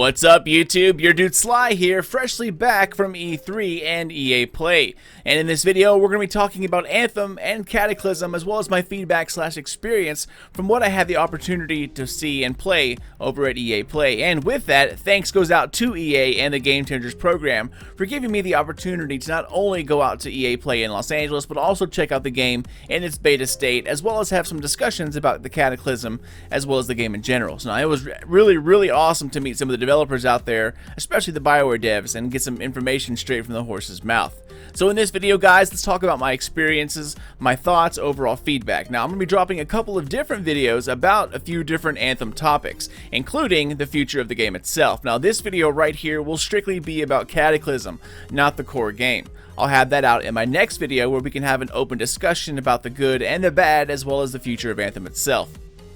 What's up, YouTube? Your dude Sly here, freshly back from E3 and EA Play. And in this video, we're going to be talking about Anthem and Cataclysm, as well as my feedback/experience from what I had the opportunity to see and play over at EA Play. And with that, thanks goes out to EA and the Gamechangers program for giving me the opportunity to not only go out to EA Play in Los Angeles, but also check out the game in its beta state, as well as have some discussions about the Cataclysm, as well as the game in general. So now, it was really awesome to meet some of the developers out there, especially the BioWare devs, and get some information straight from the horse's mouth. So in this video, guys, let's talk about my experiences, my thoughts, overall feedback. Now, I'm going to be dropping a couple of different videos about a few different Anthem topics, including the future of the game itself. Now, this video right here will strictly be about Cataclysm, not the core game. I'll have that out in my next video where we can have an open discussion about the good and the bad, as well as the future of Anthem itself.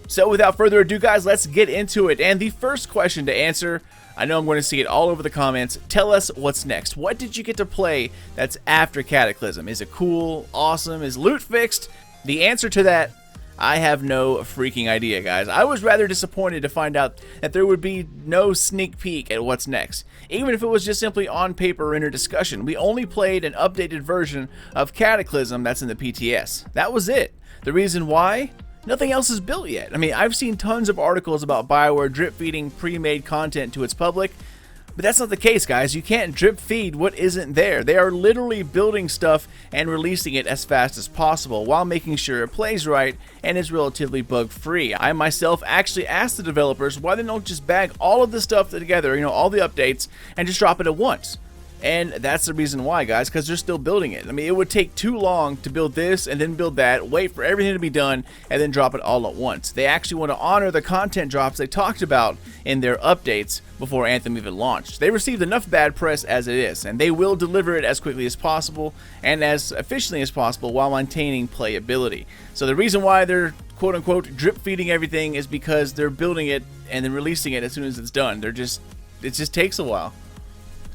So without further ado, guys, let's get into it. And the first question to answer, I know I'm going to see it all over the comments. Tell us what's next. What did you get to play that's after Cataclysm? Is it cool? Awesome? Is loot fixed? The answer to that, I have no freaking idea, guys. I was rather disappointed to find out that there would be no sneak peek at what's next. Even if it was just simply on paper or in a discussion. We only played an updated version of Cataclysm that's in the PTS. That was it. The reason why? Nothing else is built yet. I mean, I've seen tons of articles about BioWare drip feeding pre-made content to its public, but that's not the case, guys. You can't drip feed what isn't there. They are literally building stuff and releasing it as fast as possible while making sure it plays right and is relatively bug-free. I myself actually asked the developers why they don't just bag all of the stuff together, all the updates, and just drop it at once. And that's the reason why, guys, because they're still building it. I mean, it would take too long to build this and then build that, wait for everything to be done, and then drop it all at once. They actually want to honor the content drops they talked about in their updates before Anthem even launched. They received enough bad press as it is, and they will deliver it as quickly as possible and as efficiently as possible while maintaining playability. So the reason why they're quote-unquote drip feeding everything is because they're building it and then releasing it as soon as it's done. It just takes a while.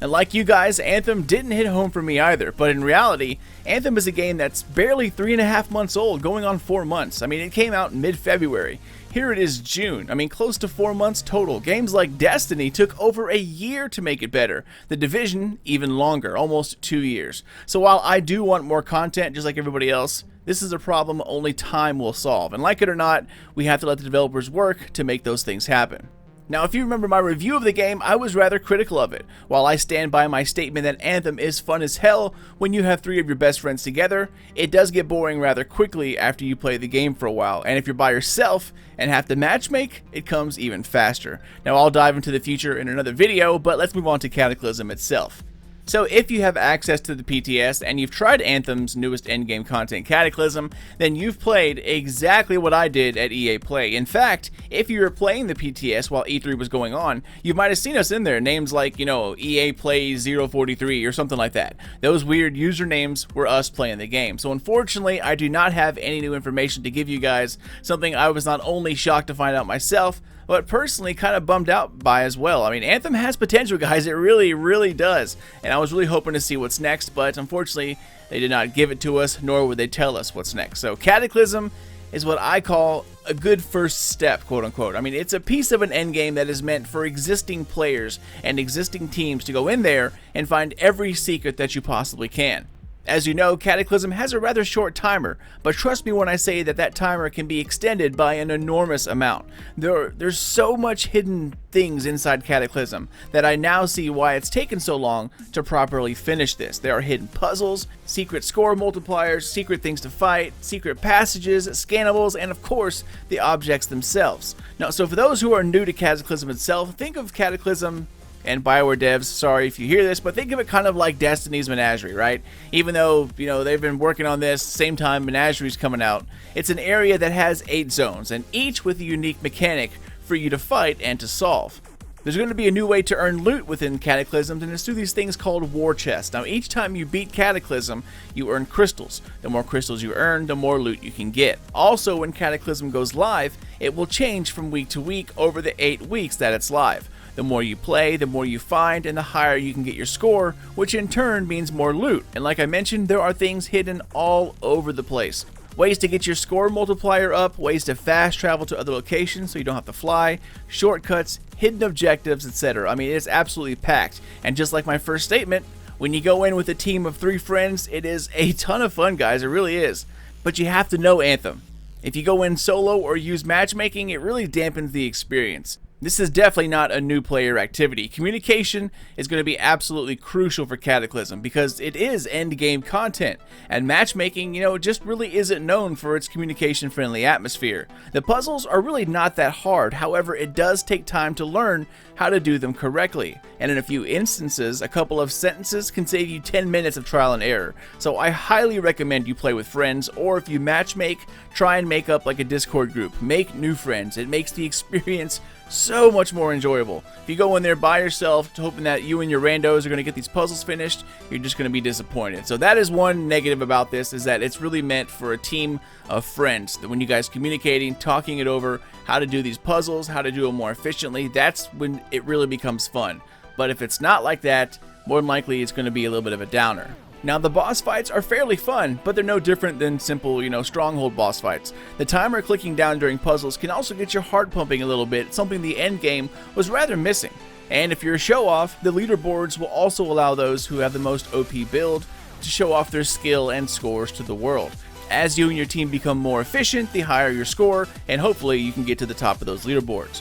And like you guys, Anthem didn't hit home for me either, but in reality, Anthem is a game that's barely 3.5 months old, going on 4 months. I mean, it came out in mid-February. Here it is June. I mean, close to 4 months total. Games like Destiny took over a year to make it better. The Division, even longer, almost 2 years. So while I do want more content, just like everybody else, this is a problem only time will solve. And like it or not, we have to let the developers work to make those things happen. Now, if you remember my review of the game, I was rather critical of it. While I stand by my statement that Anthem is fun as hell when you have 3 of your best friends together, it does get boring rather quickly after you play the game for a while. And if you're by yourself and have to matchmake, it comes even faster. Now, I'll dive into the future in another video, but let's move on to Cataclysm itself. So if you have access to the PTS and you've tried Anthem's newest endgame content, Cataclysm, then you've played exactly what I did at EA Play. In fact, if you were playing the PTS while E3 was going on, you might have seen us in there. Names like, EA Play 043 or something like that. Those weird usernames were us playing the game. So unfortunately, I do not have any new information to give you guys, something I was not only shocked to find out myself, but personally kind of bummed out by as well. I mean, Anthem has potential, guys. It really does. And I was really hoping to see what's next, but unfortunately, they did not give it to us, nor would they tell us what's next. So Cataclysm is what I call a good first step, quote unquote. I mean, it's a piece of an endgame that is meant for existing players and existing teams to go in there and find every secret that you possibly can. As you know, Cataclysm has a rather short timer, but trust me when I say that that timer can be extended by an enormous amount. There's so much hidden things inside Cataclysm that I now see why it's taken so long to properly finish this. There are hidden puzzles, secret score multipliers, secret things to fight, secret passages, scannables, and of course, the objects themselves. Now, so for those who are new to Cataclysm itself, think of Cataclysm and BioWare devs, sorry if you hear this, but think of it kind of like Destiny's Menagerie, right? Even though, they've been working on this same time Menagerie's coming out, it's an area that has 8 zones, and each with a unique mechanic for you to fight and to solve. There's going to be a new way to earn loot within Cataclysm, and it's through these things called war chests. Now, each time you beat Cataclysm, you earn crystals. The more crystals you earn, the more loot you can get. Also, when Cataclysm goes live, it will change from week to week over the 8 weeks that it's live. The more you play, the more you find, and the higher you can get your score, which in turn means more loot. And like I mentioned, there are things hidden all over the place. Ways to get your score multiplier up, ways to fast travel to other locations so you don't have to fly, shortcuts, hidden objectives, etc. I mean, it's absolutely packed. And just like my first statement, when you go in with a team of 3 friends, it is a ton of fun, guys. It really is. But you have to know Anthem. If you go in solo or use matchmaking, it really dampens the experience. This is definitely not a new player activity. Communication is going to be absolutely crucial for Cataclysm because it is endgame content, and matchmaking, just really isn't known for its communication-friendly atmosphere. The puzzles are really not that hard, however, it does take time to learn how to do them correctly, and in a few instances, a couple of sentences can save you 10 minutes of trial and error. So I highly recommend you play with friends, or if you matchmake, try and make up like a Discord group. Make new friends. It makes the experience so much more enjoyable. If you go in there by yourself hoping that you and your randos are going to get these puzzles finished, you're just going to be disappointed. So that is one negative about this, is that it's really meant for a team of friends. That when you guys communicating, talking it over, how to do these puzzles, how to do them more efficiently, that's when it really becomes fun. But if it's not like that, more than likely it's going to be a little bit of a downer. Now, the boss fights are fairly fun, but they're no different than simple, stronghold boss fights. The timer clicking down during puzzles can also get your heart pumping a little bit, something the end game was rather missing. And if you're a show-off, the leaderboards will also allow those who have the most OP build to show off their skill and scores to the world. As you and your team become more efficient, the higher your score, and hopefully you can get to the top of those leaderboards.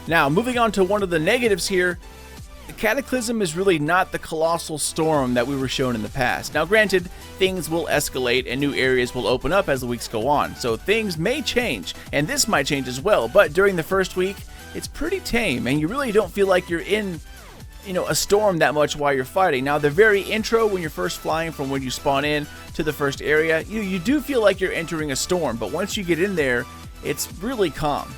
Now, moving on to one of the negatives here, the Cataclysm is really not the colossal storm that we were shown in the past. Now granted, things will escalate and new areas will open up as the weeks go on, so things may change, and this might change as well, but during the first week, it's pretty tame, and you really don't feel like you're in, a storm that much while you're fighting. Now the very intro, when you're first flying from when you spawn in to the first area, you do feel like you're entering a storm, but once you get in there, it's really calm,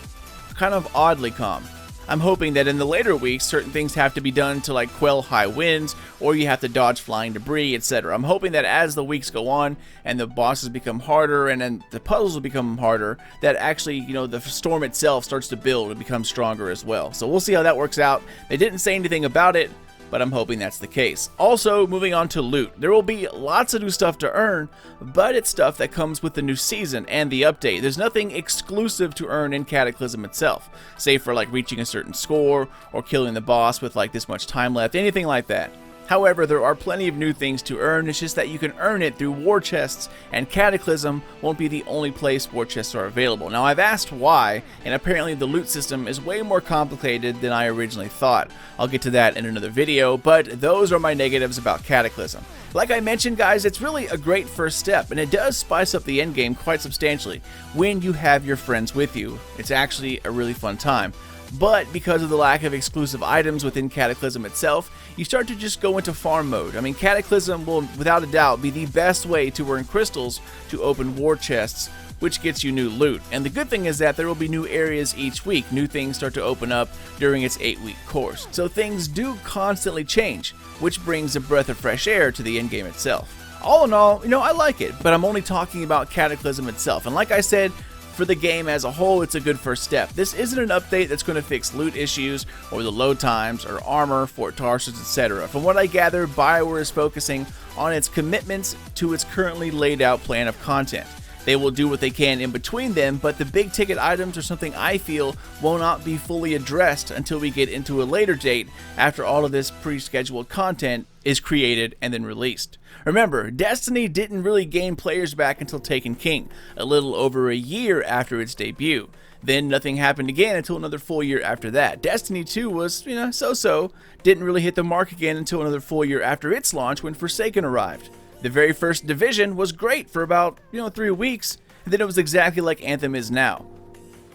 kind of oddly calm. I'm hoping that in the later weeks, certain things have to be done to quell high winds, or you have to dodge flying debris, etc. I'm hoping that as the weeks go on and the bosses become harder and then the puzzles will become harder, that actually, the storm itself starts to build and become stronger as well. So we'll see how that works out. They didn't say anything about it, but I'm hoping that's the case. Also, moving on to loot. There will be lots of new stuff to earn, but it's stuff that comes with the new season and the update. There's nothing exclusive to earn in Cataclysm itself, save for reaching a certain score or killing the boss with this much time left, anything like that. However, there are plenty of new things to earn, it's just that you can earn it through war chests, and Cataclysm won't be the only place war chests are available. Now, I've asked why, and apparently the loot system is way more complicated than I originally thought. I'll get to that in another video, but those are my negatives about Cataclysm. Like I mentioned, guys, it's really a great first step, and it does spice up the endgame quite substantially when you have your friends with you. It's actually a really fun time. But because of the lack of exclusive items within Cataclysm itself, you start to just go into farm mode. I mean, Cataclysm will without a doubt be the best way to earn crystals to open war chests, which gets you new loot. And the good thing is that there will be new areas each week. New things start to open up during its 8-week course. So things do constantly change, which brings a breath of fresh air to the endgame itself. All in all, I like it, but I'm only talking about Cataclysm itself. And like I said, for the game as a whole, it's a good first step. This isn't an update that's going to fix loot issues or the load times or armor, Fort Tarsus, etc. From what I gather, BioWare is focusing on its commitments to its currently laid out plan of content. They will do what they can in between them, but the big ticket items are something I feel will not be fully addressed until we get into a later date after all of this pre-scheduled content is created and then released. Remember, Destiny didn't really gain players back until Taken King, a little over a year after its debut. Then nothing happened again until another full year after that. Destiny 2 was, so-so, didn't really hit the mark again until another full year after its launch when Forsaken arrived. The very first Division was great for about, 3 weeks, and then it was exactly like Anthem is now.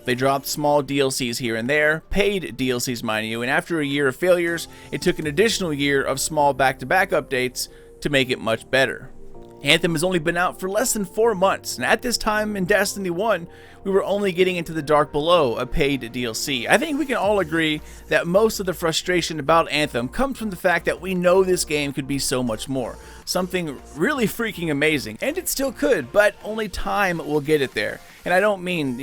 They dropped small DLCs here and there, paid DLCs mind you, and after a year of failures, it took an additional year of small back-to-back updates to make it much better. Anthem has only been out for less than 4 months, and at this time in Destiny 1, we were only getting into the Dark Below, a paid DLC. I think we can all agree that most of the frustration about Anthem comes from the fact that we know this game could be so much more. Something really freaking amazing, and it still could, but only time will get it there. And I don't mean,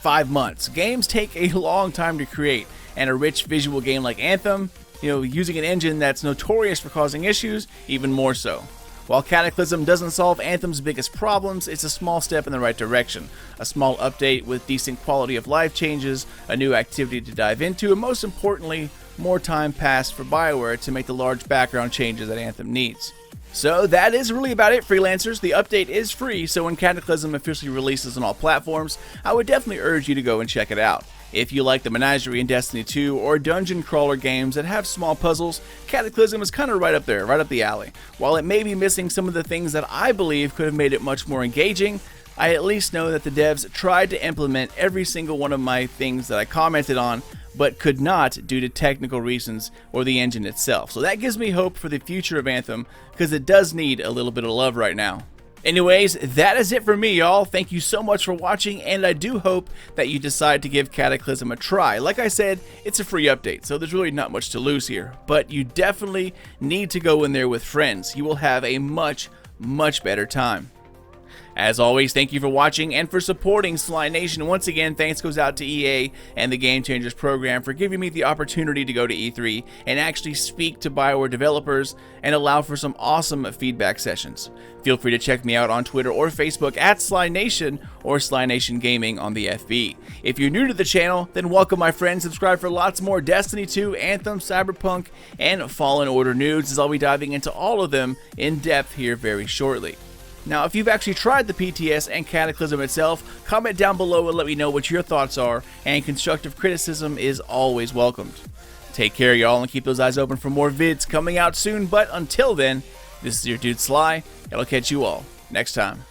5 months. Games take a long time to create, and a rich visual game like Anthem, using an engine that's notorious for causing issues, even more so. While Cataclysm doesn't solve Anthem's biggest problems, it's a small step in the right direction. A small update with decent quality of life changes, a new activity to dive into, and most importantly, more time passed for BioWare to make the large background changes that Anthem needs. So that is really about it, freelancers. The update is free, so when Cataclysm officially releases on all platforms, I would definitely urge you to go and check it out. If you like the Menagerie in Destiny 2 or dungeon crawler games that have small puzzles, Cataclysm is kind of right up there, right up the alley. While it may be missing some of the things that I believe could have made it much more engaging, I at least know that the devs tried to implement every single one of my things that I commented on, but could not due to technical reasons or the engine itself. So that gives me hope for the future of Anthem, because it does need a little bit of love right now. Anyways, that is it for me, y'all. Thank you so much for watching, and I do hope that you decide to give Cataclysm a try. Like I said, it's a free update, so there's really not much to lose here. But you definitely need to go in there with friends. You will have a much, much better time. As always, thank you for watching and for supporting Sly Nation. Once again, thanks goes out to EA and the Gamechangers program for giving me the opportunity to go to E3 and actually speak to BioWare developers and allow for some awesome feedback sessions. Feel free to check me out on Twitter or Facebook at Sly Nation or Sly Nation Gaming on the FB. If you're new to the channel, then welcome my friend. Subscribe for lots more Destiny 2, Anthem, Cyberpunk, and Fallen Order news, as I'll be diving into all of them in depth here very shortly. Now, if you've actually tried the PTS and Cataclysm itself, comment down below and let me know what your thoughts are, and constructive criticism is always welcomed. Take care, y'all, and keep those eyes open for more vids coming out soon, but until then, this is your dude Sly, and I'll catch you all next time.